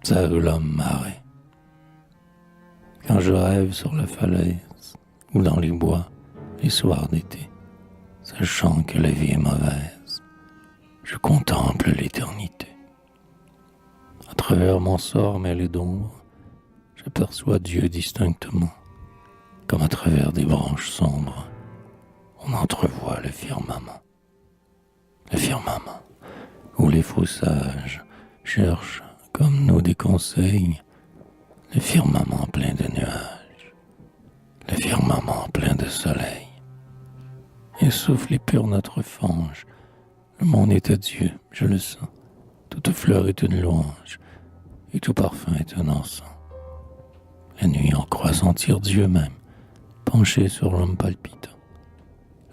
Ça l'homme marée. Quand je rêve sur la falaise ou dans les bois, les soirs d'été, sachant que la vie est mauvaise, je contemple l'éternité. À travers mon sort mêlé d'ombre, j'aperçois Dieu distinctement, comme à travers des branches sombres, on entrevoit le firmament. Le firmament, où les faux sages cherchent, comme nous, des conseils, le firmament plein de nuages, le firmament plein de soleil. Et souffle épure notre fange, le monde est à Dieu, je le sens, toute fleur est une louange, et tout parfum est un encens. La nuit en croit sentir Dieu même, penché sur l'homme palpitant.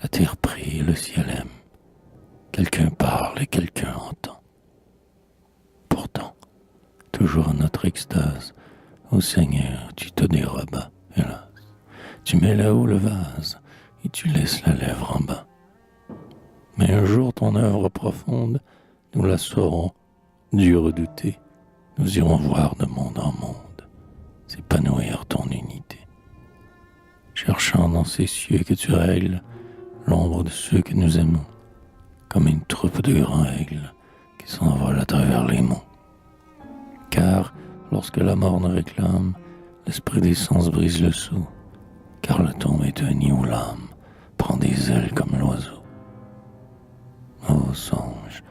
La terre prie et le ciel aime. Quelqu'un parle et quelqu'un entend. Pourtant, toujours à notre extase, ô Seigneur, tu te dérobas, hélas. Tu mets là-haut le vase et tu laisses la lèvre en bas. Mais un jour ton œuvre profonde, nous la saurons, Dieu redouté, nous irons voir de monde en monde, s'épanouir ton unité. Cherchant dans ces cieux que tu règles l'ombre de ceux que nous aimons, comme une troupe de grands aigles qui s'envolent à travers les monts. Car, lorsque la mort nous réclame, l'esprit des sens brise le sceau, car la tombe est un nid où l'âme prend des ailes comme l'oiseau. Ô songe,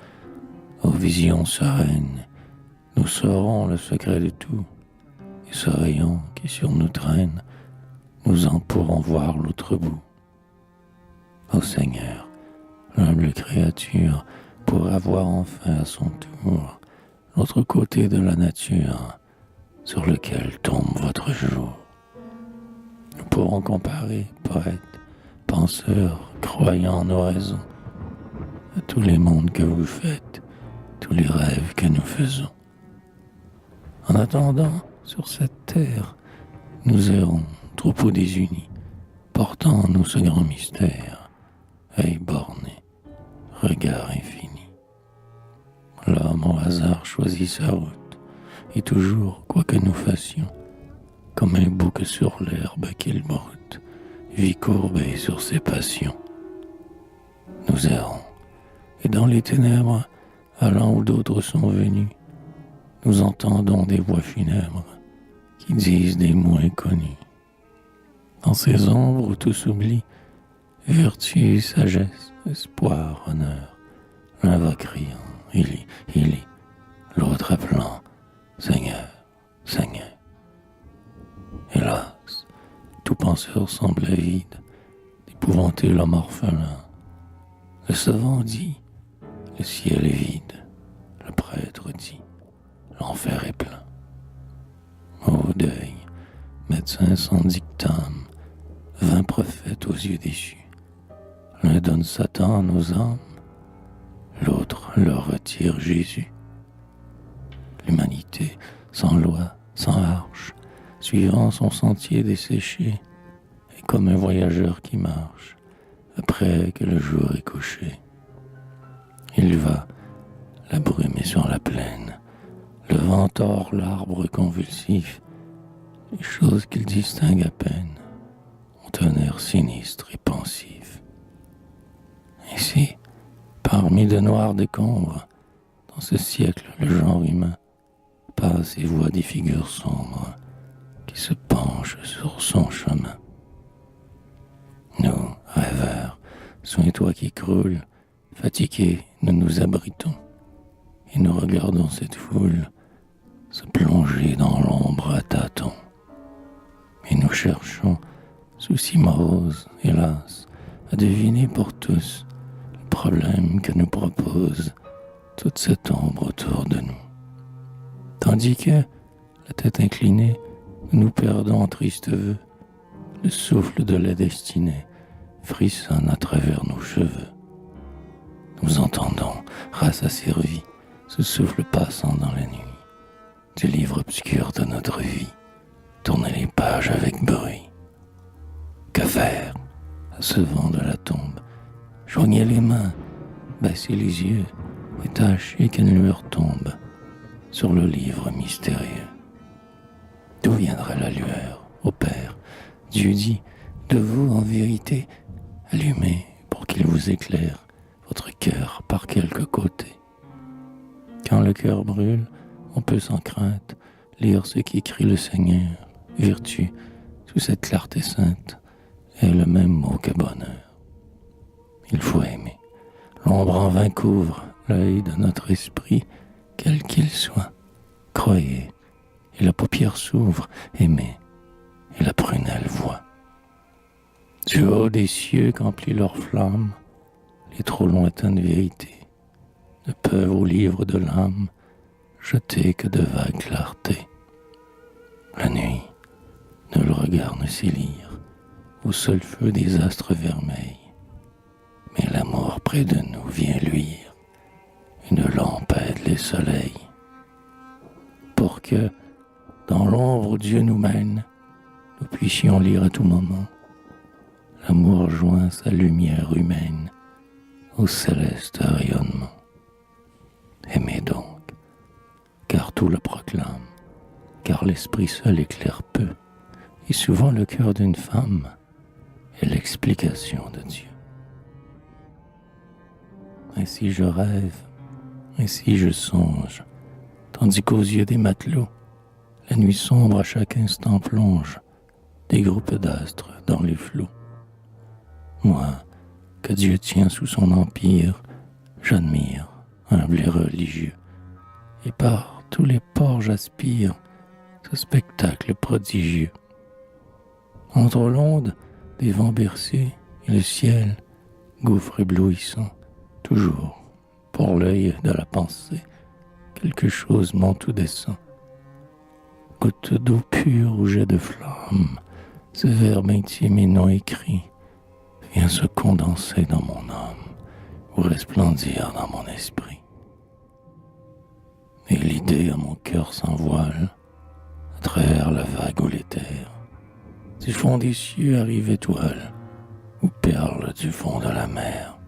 ô vision sereine, nous saurons le secret de tout, et ce rayon qui sur nous traîne, nous en pourrons voir l'autre bout. Ô Seigneur, l'humble créature pourra voir enfin à son tour l'autre côté de la nature sur lequel tombe votre jour. Nous pourrons comparer, poètes, penseurs, croyants en nos raisons, à tous les mondes que vous faites, tous les rêves que nous faisons. En attendant, sur cette terre, nous errons, troupeaux désunis, portant en nous ce grand mystère, œil borné, regard infini. L'homme au hasard choisit sa route, et toujours, quoi que nous fassions, comme un bouc sur l'herbe qu'il broute, vit courbé sur ses passions. Nous errons, et dans les ténèbres, allant où d'autres sont venus, nous entendons des voix funèbres qui disent des mots inconnus. Dans ces ombres où tout s'oublie, vertu, sagesse, espoir, honneur, l'un va criant, il est, l'autre appelant, Seigneur, Seigneur. Hélas, tout penseur semble avide d'épouvanter l'homme orphelin. Le savant dit, le ciel est vide, le prêtre dit, l'enfer est plein. Ô deuil, médecin sans dictame, 20 prophètes aux yeux déchus. L'un donne Satan à nos âmes, l'autre leur retire Jésus. L'humanité, sans loi, sans arche, suivant son sentier desséché, est comme un voyageur qui marche, après que le jour est couché. Il va, la brume est sur la plaine, le vent tord l'arbre convulsif, les choses qu'il distingue à peine ont un air sinistre et pensif. Ici, parmi de noirs décombres, dans ce siècle, le genre humain passe et voit des figures sombres qui se penchent sur son chemin. Nous, rêveurs, sous un toit qui croule, fatigués, nous nous abritons et nous regardons cette foule se plonger dans l'ombre à tâtons. Et nous cherchons, soucis moroses, hélas, à deviner pour tous le problème que nous propose toute cette ombre autour de nous. Tandis que, la tête inclinée, nous perdons en tristes vœux, le souffle de la destinée frissonne à travers nos cheveux. Nous entendons, race asservie, ce souffle passant dans la nuit, du livre obscur de notre vie, tourner les pages avec bruit. Que faire à ce vent de la tombe? Joignez les mains, baissez les yeux et tâchez qu'une lueur tombe sur le livre mystérieux. D'où viendrait la lueur, ô Père? Dieu dit, de vous en vérité, allumez pour qu'il vous éclaire votre cœur par quelque côté. Quand le cœur brûle, on peut sans crainte lire ce qu'écrit le Seigneur. Vertu, sous cette clarté sainte, est le même mot que bonheur. Il faut aimer. L'ombre en vain couvre l'œil de notre esprit, quel qu'il soit. Croyez, et la paupière s'ouvre, aimez, et la prunelle voit. Du haut des cieux qu'emplit leur flamme, les trop lointaines vérités ne peuvent au livre de l'âme jeter que de vagues clartés. La nuit, nul regard ne sait lire au seul feu des astres vermeils, mais l'amour près de nous vient luire, une lampe aide les soleils, pour que, dans l'ombre où Dieu nous mène, nous puissions lire à tout moment. L'amour joint sa lumière humaine au céleste rayonnement. Aimez donc, car tout le proclame, car l'esprit seul éclaire peu, et souvent le cœur d'une femme est l'explication de Dieu. Ainsi je rêve, ainsi je songe, tandis qu'aux yeux des matelots, la nuit sombre à chaque instant plonge des groupes d'astres dans les flots. Moi, que Dieu tient sous son empire, j'admire, humble et religieux, et par tous les ports j'aspire ce spectacle prodigieux. Entre l'onde des vents bercés et le ciel, gouffre éblouissant, toujours, pour l'œil de la pensée, quelque chose monte ou descend. Goutte d'eau pure ou jet de flamme, ce verbe intime et non écrit vient se condenser dans mon âme ou resplendir dans mon esprit. Et l'idée à mon cœur s'envoile à travers la vague ou l'éther. Du fond des cieux arrive étoile ou perle du fond de la mer.